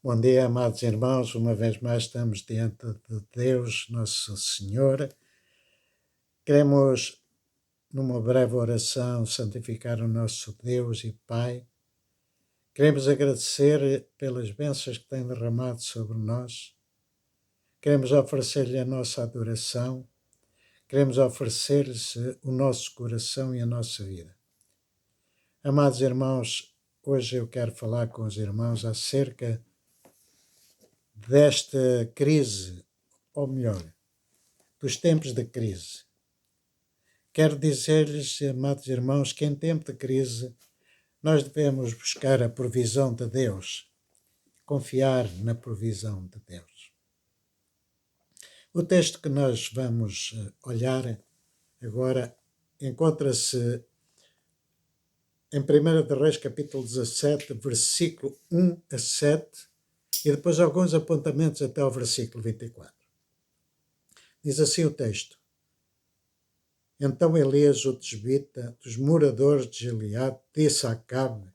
Bom dia, amados irmãos. Uma vez mais estamos diante de Deus, Nosso Senhor. Queremos, numa breve oração, santificar o nosso Deus e Pai. Queremos agradecer pelas bênçãos que tem derramado sobre nós. Queremos oferecer-lhe a nossa adoração. Queremos oferecer-lhes o nosso coração e a nossa vida. Amados irmãos, hoje eu quero falar com os irmãos acerca desta crise, ou melhor, dos tempos de crise. Quero dizer-lhes, amados irmãos, que em tempo de crise nós devemos buscar a provisão de Deus, confiar na provisão de Deus. O texto que nós vamos olhar agora encontra-se em 1 de Reis, capítulo 17, versículo 1 a 7, e depois alguns apontamentos até ao versículo 24. Diz assim o texto: Então Elias, o tesbita, dos moradores de Gileade, disse a Acabe: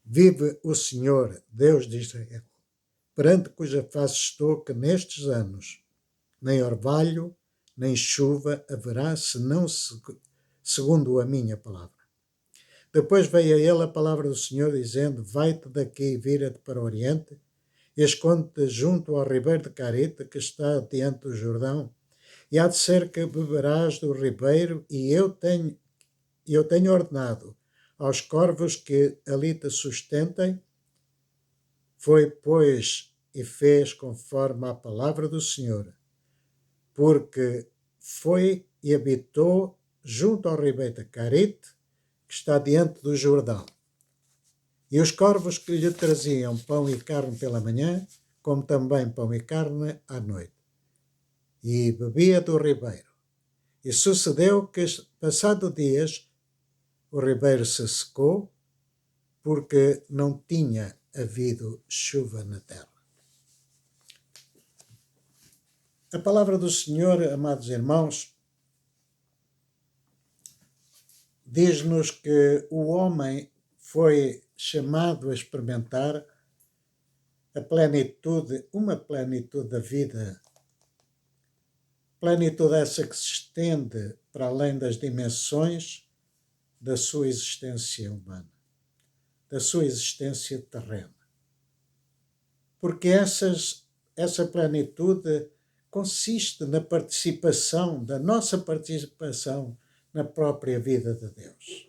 Vive o Senhor, Deus de Israel, perante cuja face estou, que nestes anos nem orvalho, nem chuva haverá, senão segundo a minha palavra. Depois veio a ele a palavra do Senhor, dizendo: Vai-te daqui e vira-te para o oriente, e esconde-te junto ao ribeiro de Carita, que está diante do Jordão, e há de ser que beberás do ribeiro, e eu tenho ordenado aos corvos que ali te sustentem. Foi, pois, e fez conforme a palavra do Senhor, porque foi e habitou junto ao ribeiro de Carite, que está diante do Jordão. E os corvos que lhe traziam pão e carne pela manhã, como também pão e carne à noite. E bebia do ribeiro. E sucedeu que, passado dias, o ribeiro se secou, porque não tinha havido chuva na terra. A palavra do Senhor, amados irmãos, diz-nos que o homem foi chamado a experimentar a plenitude, uma plenitude da vida, plenitude essa que se estende para além das dimensões da sua existência humana, da sua existência terrena. Porque essa plenitude consiste na participação, da nossa participação na própria vida de Deus.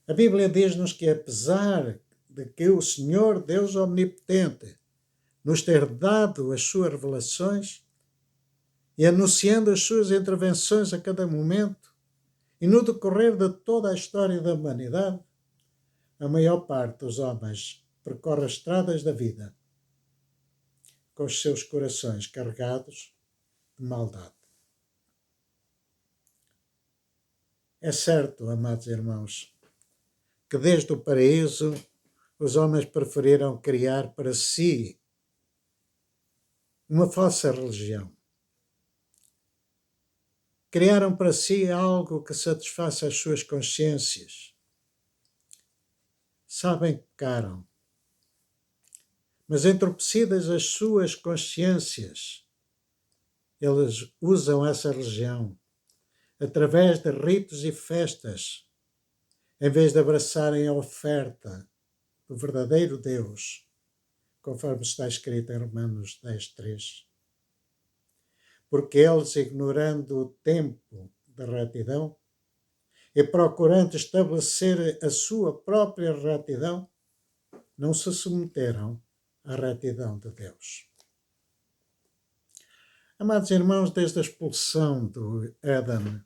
A Bíblia diz-nos que, apesar de que o Senhor, Deus Omnipotente, nos ter dado as suas revelações e anunciando as suas intervenções a cada momento, e no decorrer de toda a história da humanidade, a maior parte dos homens percorre as estradas da vida com os seus corações carregados de maldade. É certo, amados irmãos, que desde o paraíso os homens preferiram criar para si uma falsa religião. Criaram para si algo que satisfaça as suas consciências. Sabem que pecaram, mas entorpecidas as suas consciências, eles usam essa religião através de ritos e festas, em vez de abraçarem a oferta do verdadeiro Deus, conforme está escrito em Romanos 10:3. Porque eles, ignorando o tempo da retidão e procurando estabelecer a sua própria retidão, não se submeteram à retidão de Deus. Amados irmãos, desde a expulsão do Éden,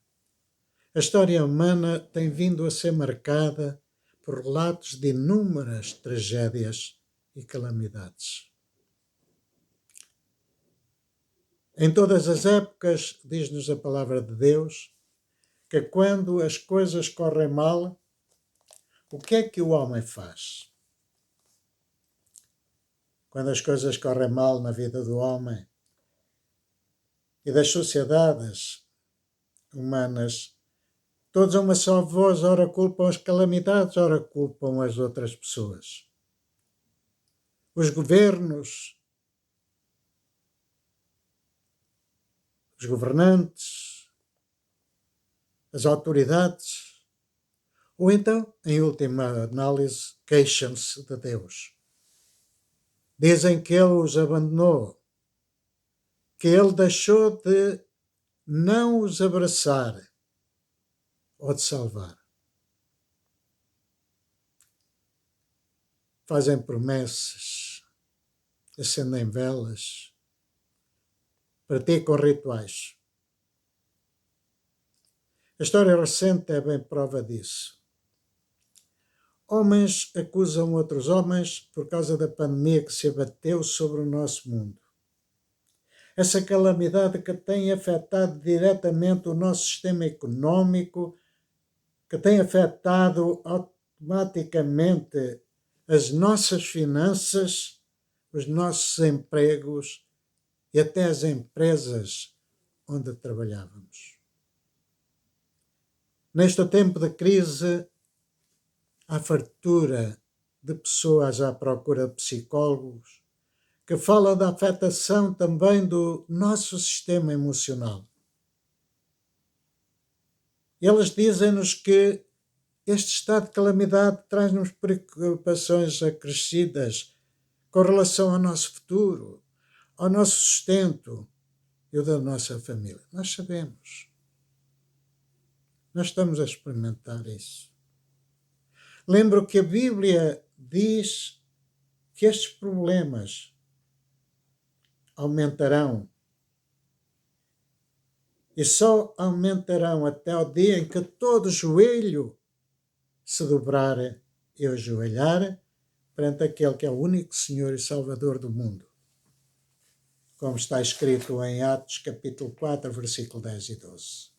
a história humana tem vindo a ser marcada por relatos de inúmeras tragédias e calamidades. Em todas as épocas, diz-nos a palavra de Deus, que quando as coisas correm mal, o que é que o homem faz? Quando as coisas correm mal na vida do homem e das sociedades humanas, todos a uma só voz, ora culpam as calamidades, ora culpam as outras pessoas. os governos, os governantes, as autoridades, ou então, em última análise, queixam-se de Deus. Dizem que Ele os abandonou, que Ele deixou de não os abraçar ou de salvar. Fazem promessas, acendem velas, praticam rituais. A história recente é bem prova disso. Homens acusam outros homens por causa da pandemia que se abateu sobre o nosso mundo. Essa calamidade que tem afetado diretamente o nosso sistema económico, que tem afetado automaticamente as nossas finanças, os nossos empregos e até as empresas onde trabalhávamos. Neste tempo de crise, há fartura de pessoas à procura de psicólogos que falam da afetação também do nosso sistema emocional. Eles dizem-nos que este estado de calamidade traz-nos preocupações acrescidas com relação ao nosso futuro, ao nosso sustento e o da nossa família. Nós sabemos. Nós estamos a experimentar isso. Lembro que a Bíblia diz que estes problemas aumentarão e só aumentarão até o dia em que todo joelho se dobrar e ajoelhar perante aquele que é o único Senhor e Salvador do mundo. Como está escrito em Atos capítulo 4, versículo 10 e 12.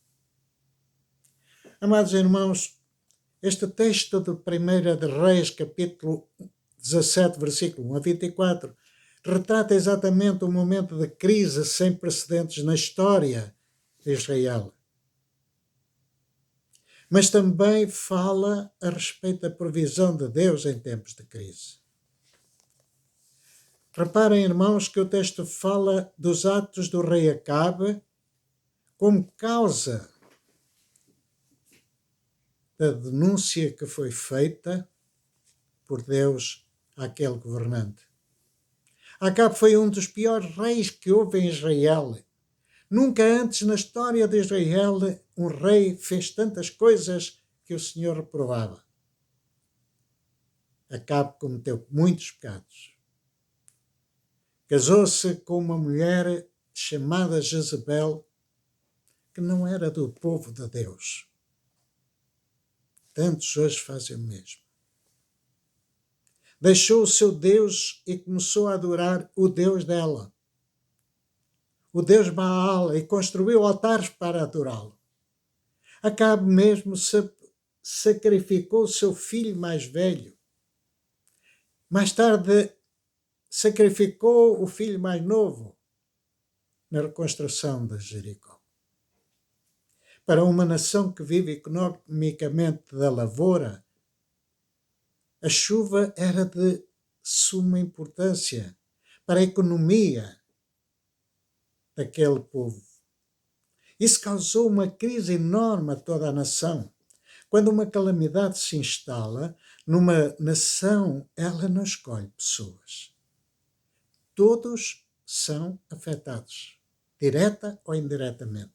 Amados irmãos, este texto de 1 de Reis, capítulo 17, versículo 1 a 24, retrata exatamente um momento de crise sem precedentes na história de Israel. Mas também fala a respeito da provisão de Deus em tempos de crise. Reparem, irmãos, que o texto fala dos atos do rei Acabe como causa da denúncia que foi feita por Deus àquele governante. Acabe foi um dos piores reis que houve em Israel. Nunca antes na história de Israel um rei fez tantas coisas que o Senhor reprovava. Acabe cometeu muitos pecados. Casou-se com uma mulher chamada Jezebel, que não era do povo de Deus. Tantos hoje fazem o mesmo. Deixou o seu Deus e começou a adorar o Deus dela, o Deus Baal, e construiu altares para adorá-lo. Acabe mesmo sacrificou o seu filho mais velho. Mais tarde, sacrificou o filho mais novo na reconstrução de Jericó. Para uma nação que vive economicamente da lavoura, a chuva era de suma importância para a economia daquele povo. Isso causou uma crise enorme a toda a nação. Quando uma calamidade se instala numa nação, ela não escolhe pessoas. Todos são afetados, direta ou indiretamente,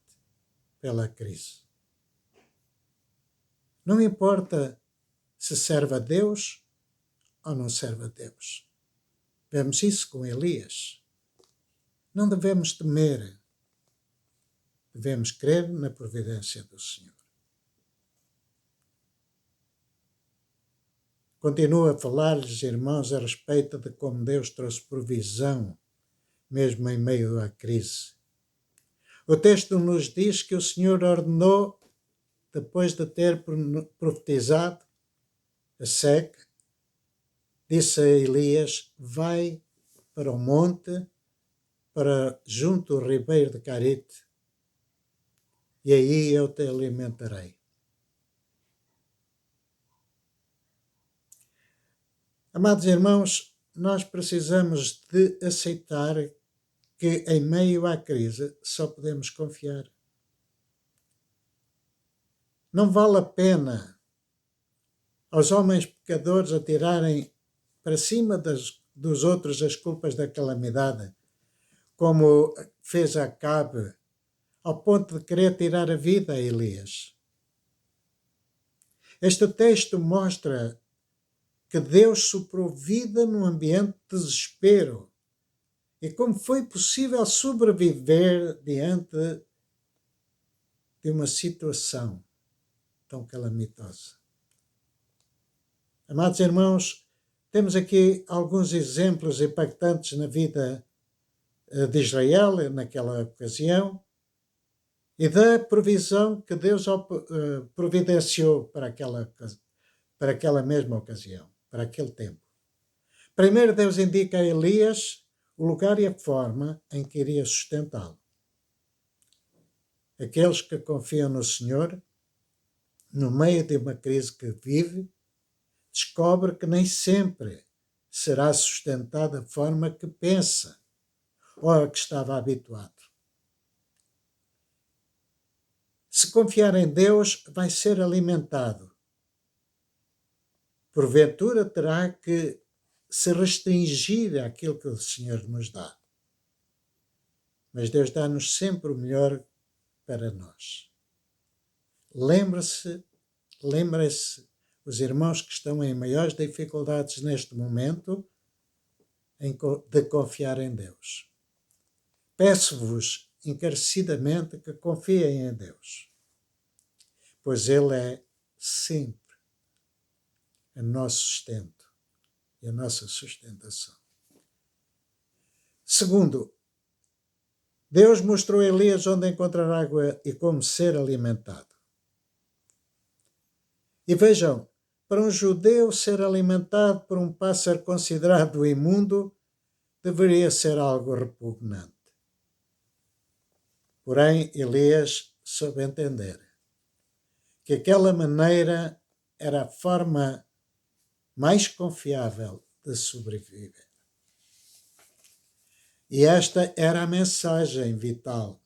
pela crise. Não importa se serve a Deus ou não serve a Deus. Vemos isso com Elias. Não devemos temer. Devemos crer na providência do Senhor. Continuo a falar-lhes, irmãos, a respeito de como Deus trouxe provisão, mesmo em meio à crise. O texto nos diz que o Senhor ordenou, depois de ter profetizado a seca, disse a Elias: vai para o monte, para junto ao ribeiro de Carite, e aí eu te alimentarei. Amados irmãos, nós precisamos de aceitar que em meio à crise só podemos confiar. Não vale a pena aos homens pecadores atirarem para cima dos outros as culpas da calamidade, como fez Acabe, ao ponto de querer tirar a vida a Elias. Este texto mostra que Deus soprou vida num ambiente de desespero e como foi possível sobreviver diante de uma situação tão calamitosa. Amados irmãos, temos aqui alguns exemplos impactantes na vida de Israel naquela ocasião e da provisão que Deus providenciou para aquela mesma ocasião, para aquele tempo. Primeiro, Deus indica a Elias o lugar e a forma em que iria sustentá-lo. Aqueles que confiam no Senhor, no meio de uma crise que vive, descobre que nem sempre será sustentado da forma que pensa ou a que estava habituado. Se confiar em Deus, vai ser alimentado. Porventura terá que se restringir àquilo que o Senhor nos dá. Mas Deus dá-nos sempre o melhor para nós. Lembrem-se os irmãos que estão em maiores dificuldades neste momento de confiar em Deus. Peço-vos encarecidamente que confiem em Deus, pois Ele é sempre o nosso sustento e a nossa sustentação. Segundo, Deus mostrou a Elias onde encontrar água e como ser alimentado. E vejam, para um judeu ser alimentado por um pássaro considerado imundo deveria ser algo repugnante. Porém, Elias soube entender que aquela maneira era a forma mais confiável de sobreviver. E esta era a mensagem vital.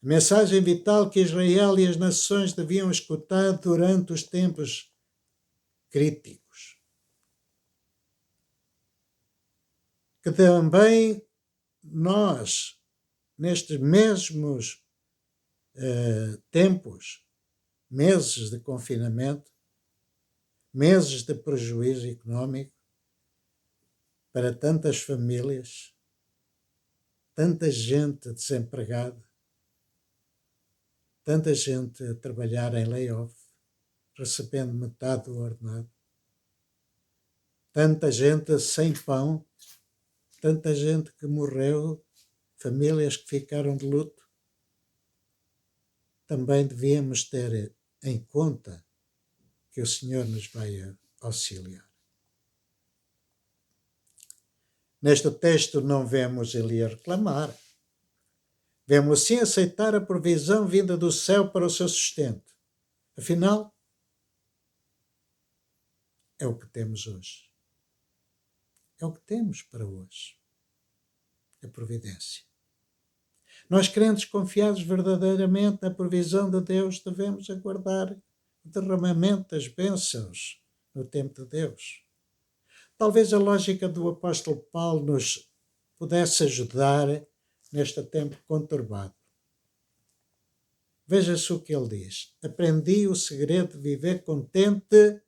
A mensagem vital que Israel e as nações deviam escutar durante os tempos críticos. Que também nós, nestes mesmos tempos, meses de confinamento, meses de prejuízo económico para tantas famílias, tanta gente desempregada, tanta gente a trabalhar em layoff, recebendo metade do ordenado, tanta gente sem pão, tanta gente que morreu, famílias que ficaram de luto. Também devíamos ter em conta que o Senhor nos vai auxiliar. Neste texto não vemos Elias reclamar. Vemos sim aceitar a provisão vinda do céu para o seu sustento. Afinal, é o que temos hoje. É o que temos para hoje. A providência. Nós, crentes confiados verdadeiramente na provisão de Deus, devemos aguardar o derramamento das bênçãos no tempo de Deus. Talvez a lógica do apóstolo Paulo nos pudesse ajudar neste tempo conturbado. Veja-se o que ele diz. Aprendi o segredo de viver contente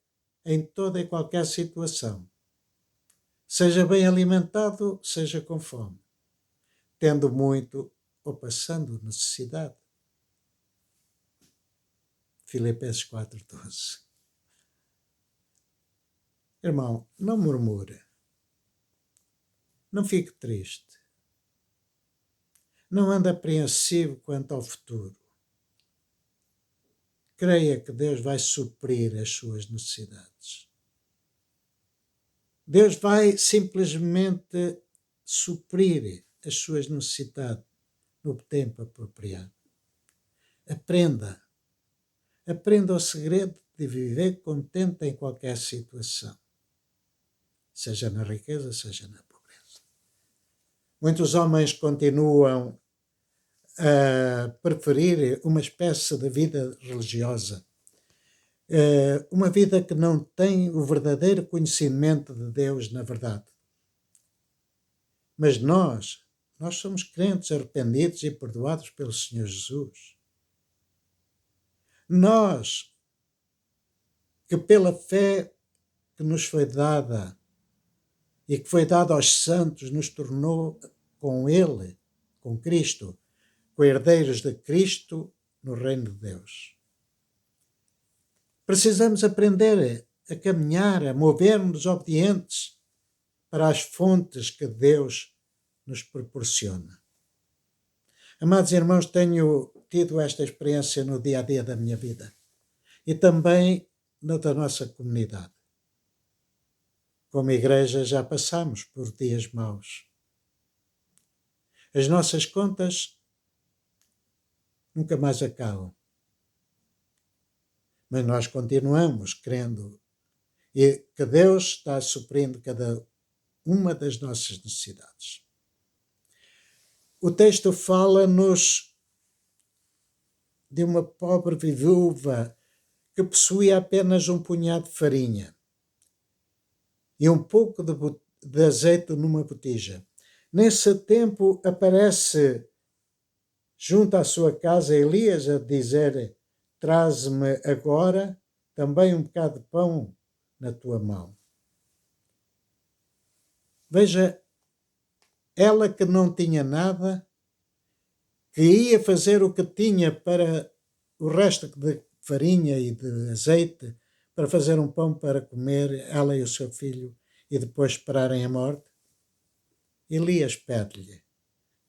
em toda e qualquer situação. Seja bem alimentado, seja com fome. Tendo muito ou passando necessidade. Filipenses 4:12. Irmão, não murmure. Não fique triste. Não ande apreensivo quanto ao futuro. Creia que Deus vai suprir as suas necessidades. Deus vai simplesmente suprir as suas necessidades no tempo apropriado. Aprenda o segredo de viver contente em qualquer situação. seja na riqueza, seja na pobreza. Muitos homens continuam a preferir uma espécie de vida religiosa, uma vida que não tem o verdadeiro conhecimento de Deus na verdade. Mas nós somos crentes arrependidos e perdoados pelo Senhor Jesus. Nós, que pela fé que nos foi dada e que foi dada aos santos, nos tornou com Ele, com Cristo, co-herdeiros de Cristo no reino de Deus. Precisamos aprender a caminhar, a mover-nos obedientes para as fontes que Deus nos proporciona. Amados irmãos, tenho tido esta experiência no dia a dia da minha vida e também na da nossa comunidade. Como igreja já passamos por dias maus. As nossas contas nunca mais acabam. Mas nós continuamos crendo e que Deus está suprindo cada uma das nossas necessidades. O texto fala-nos de uma pobre viúva que possuía apenas um punhado de farinha e um pouco de azeite numa botija. Nesse tempo aparece junto à sua casa Elias a dizer: traze-me agora também um bocado de pão na tua mão. Veja, ela que não tinha nada, que ia fazer o que tinha para o resto de farinha e de azeite, para fazer um pão para comer, ela e o seu filho, e depois esperarem a morte. Elias pede-lhe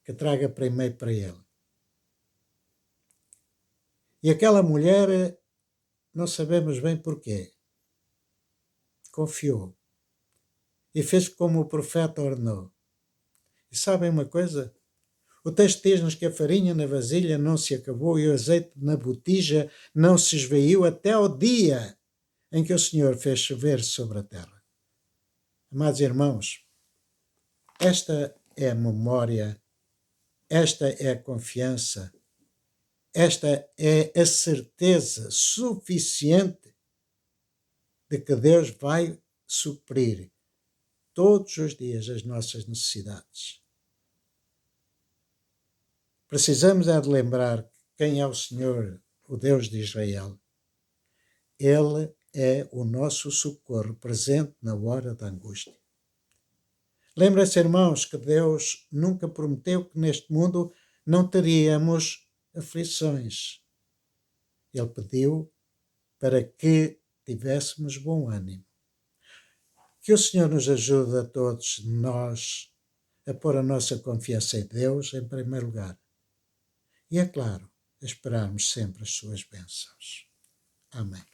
que traga primeiro para ele. E aquela mulher, não sabemos bem porquê, confiou e fez como o profeta ordenou. E sabem uma coisa? O texto diz-nos que a farinha na vasilha não se acabou e o azeite na botija não se esvaiu até ao dia em que o Senhor fez chover sobre a terra. Amados irmãos, esta é a memória, esta é a confiança, esta é a certeza suficiente de que Deus vai suprir todos os dias as nossas necessidades. Precisamos é de lembrar quem é o Senhor, o Deus de Israel. Ele é o nosso socorro presente na hora da angústia. Lembra-se, irmãos, que Deus nunca prometeu que neste mundo não teríamos aflições. Ele pediu para que tivéssemos bom ânimo. Que o Senhor nos ajude a todos nós a pôr a nossa confiança em Deus em primeiro lugar. E é claro, a esperarmos sempre as suas bênçãos. Amém.